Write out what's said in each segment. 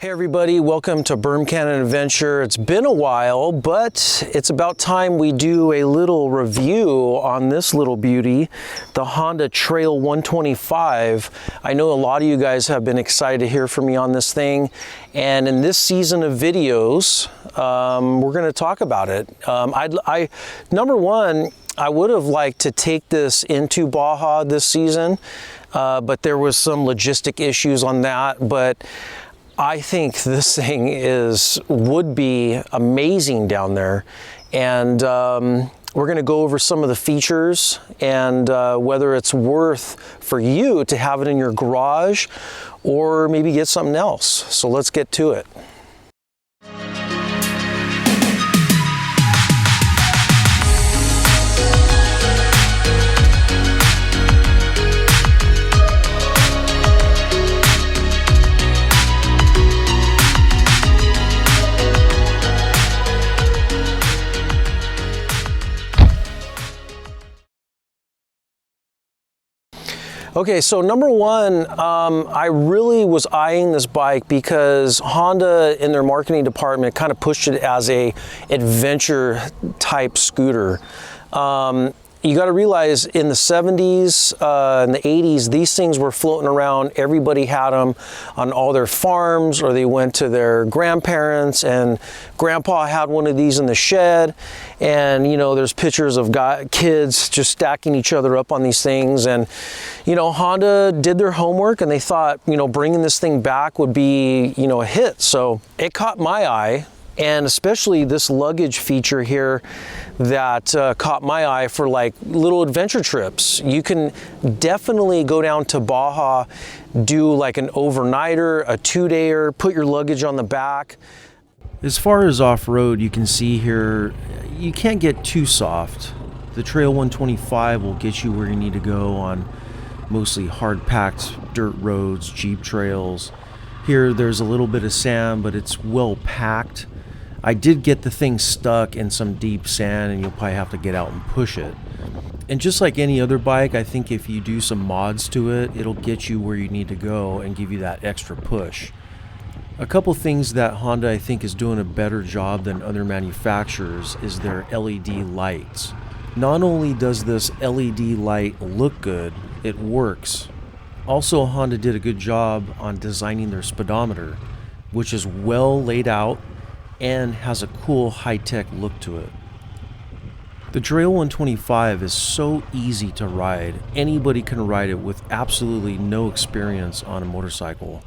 Hey everybody, welcome to Bermcannon Adventure. It's been a while, but it's about time we do a little review on this little beauty, the Honda Trail 125. I know a lot of you guys have been excited to hear from me on this thing, and in this season of videos, we're going to talk about it. Number one, I would have liked to take this into Baja this season, but there was some logistic issues on that, but I think this thing would be amazing down there, and we're going to go over some of the features and whether it's worth for you to have it in your garage or maybe get something else. So let's get to it. Okay, so number one, I really was eyeing this bike because Honda in their marketing department kind of pushed it as a adventure type scooter. You got to realize in the 70s and the 80s, these things were floating around. Everybody had them on all their farms, or they went to their grandparents, and grandpa had one of these in the shed. And, you know, there's pictures of kids just stacking each other up on these things. And, you know, Honda did their homework and they thought, you know, bringing this thing back would be, you know, a hit. So it caught my eye. And especially this luggage feature here that caught my eye for like little adventure trips. You can definitely go down to Baja, do like an overnighter, a 2-dayer, put your luggage on the back. As far as off-road, you can see here, you can't get too soft. The Trail 125 will get you where you need to go on mostly hard-packed dirt roads, Jeep trails. Here there's a little bit of sand, but it's well packed. I did get the thing stuck in some deep sand, and you'll probably have to get out and push it. And just like any other bike, I think if you do some mods to it, it'll get you where you need to go and give you that extra push. A couple things that Honda I think is doing a better job than other manufacturers is their LED lights. Not only does this LED light look good, it works. Also, Honda did a good job on designing their speedometer, which is well laid out and has a cool high-tech look to it. The Trail 125 is so easy to ride. Anybody can ride it with absolutely no experience on a motorcycle.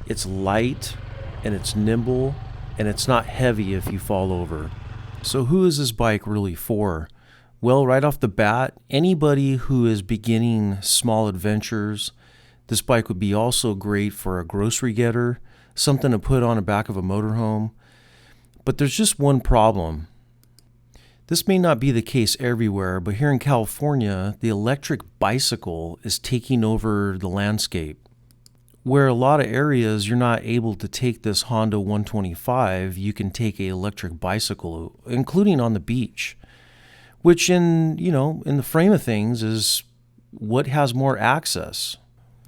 It's light and it's nimble and it's not heavy if you fall over. So who is this bike really for? Well, right off the bat, anybody who is beginning small adventures. This bike would be also great for a grocery getter, something to put on the back of a motorhome. But there's just one problem. This may not be the case everywhere, but here in California, the electric bicycle is taking over the landscape. Where a lot of areas you're not able to take this Honda 125, you can take an electric bicycle, including on the beach, which in the frame of things is what has more access.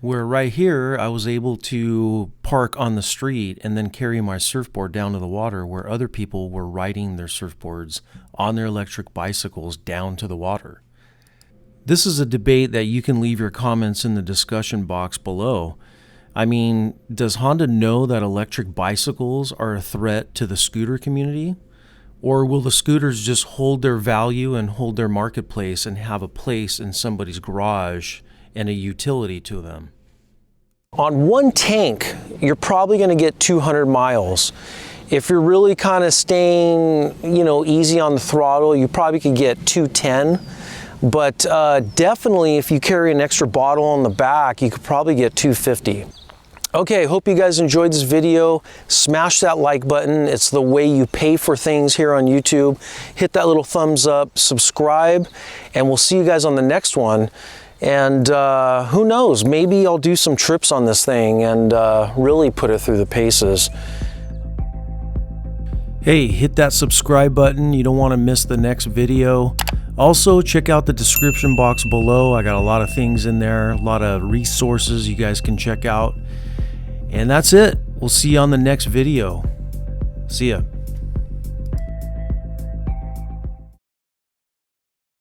Where right here, I was able to park on the street and then carry my surfboard down to the water, where other people were riding their surfboards on their electric bicycles down to the water. This is a debate that you can leave your comments in the discussion box below. I mean, does Honda know that electric bicycles are a threat to the scooter community? Or will the scooters just hold their value and hold their marketplace and have a place in somebody's garage and a utility to them? On one tank, you're probably going to get 200 miles. If you're really kind of staying, easy on the throttle, you probably could get 210. But definitely, if you carry an extra bottle on the back, you could probably get 250. Okay, hope you guys enjoyed this video. Smash that like button. It's the way you pay for things here on YouTube. Hit that little thumbs up, subscribe, and we'll see you guys on the next one. And who knows, maybe I'll do some trips on this thing and really put it through the paces. Hey, hit that subscribe button. You don't want to miss the next video. Also, check out the description box below. I got a lot of things in there, a lot of resources you guys can check out. And that's it. We'll see you on the next video. See ya.